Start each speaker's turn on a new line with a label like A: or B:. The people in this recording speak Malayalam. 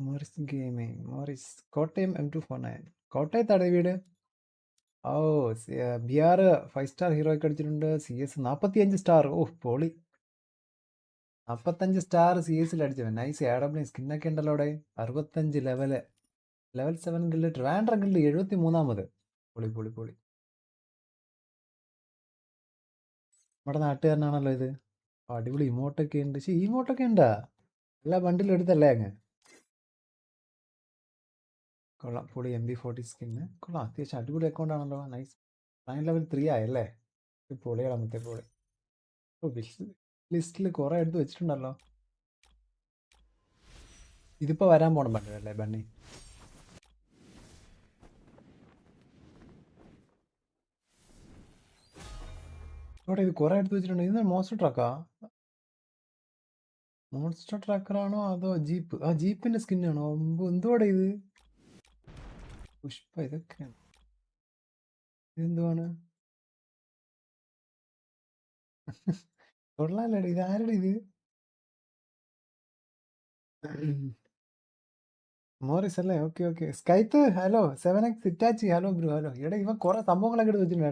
A: Morris gaming. Morris Kottayam M249. കോട്ടയത്താണ് വീട്. ഓ BR 5 സ്റ്റാർ ഹീറോയ്ക്ക് അടിച്ചിട്ടുണ്ട്. CS 45 star. ഓ പൊളി. 45 സ്റ്റാർ CS അടിച്ചവൻ. നൈസ്. AW സ്കിന്നൊക്കെ ഉണ്ടല്ലോ അവിടെ. 65 ലെവൽ 7 ഗിൽഡ്. ട്രാൻഡ്ര ഗിൽഡ് 73ാമത്. പൊളി പൊളി പൊളി. നമ്മുടെ നാട്ടുകാരനാണല്ലോ ഇത്. അടിപൊളി ഇമോട്ടൊക്കെ ഉണ്ട്. പക്ഷേ ഇമോട്ടൊക്കെ ഉണ്ടാ എല്ലാ ബണ്ടിലും എടുത്തല്ലേ അങ്ങ്. കൊള്ളാം. പൊളി. MB40 സ്കിന്ന് കൊള്ളാം. അത്യാവശ്യം അടിപൊളി അക്കൗണ്ട് ആണല്ലോ. നൈസ്. 9 ലെവൽ 3 ആയല്ലേ. പൊളിയാണ് മറ്റേ പൊളി. ലിസ്റ്റിൽ കുറെ എടുത്ത് വെച്ചിട്ടുണ്ടല്ലോ. ഇതിപ്പോ വരാൻ പോണം ബണ്ടല്ലേ ബണ്ണി. ഇവിടെ ഇത് കുറെ എടുത്ത് വെച്ചിട്ടുണ്ട്. ഇത് മോൺസ്റ്റർ ട്രക്കാ. മോൺസ്റ്റർ ട്രാക്കറാണോ അതോ ജീപ്പ്? ആ ജീപ്പിന്റെ സ്കിന്നാണോ? എന്തുവാടെ ഇത്? പുഷ്പ ഇതൊക്കെയാണ്. ഇതെന്തുവാണ്? കൊള്ളാലോ. ഇത് ആരുടെ ഇത്? മോറിസ് അല്ലേ? Okay okay. സ്കൈത്ത് hello. 7x Itachi hello bro. Hello. ഇവിടെ ഇവൻ കുറെ സംഭവങ്ങളൊക്കെ എടുത്ത് വെച്ചിട്ടുണ്ട് കേട്ടോ.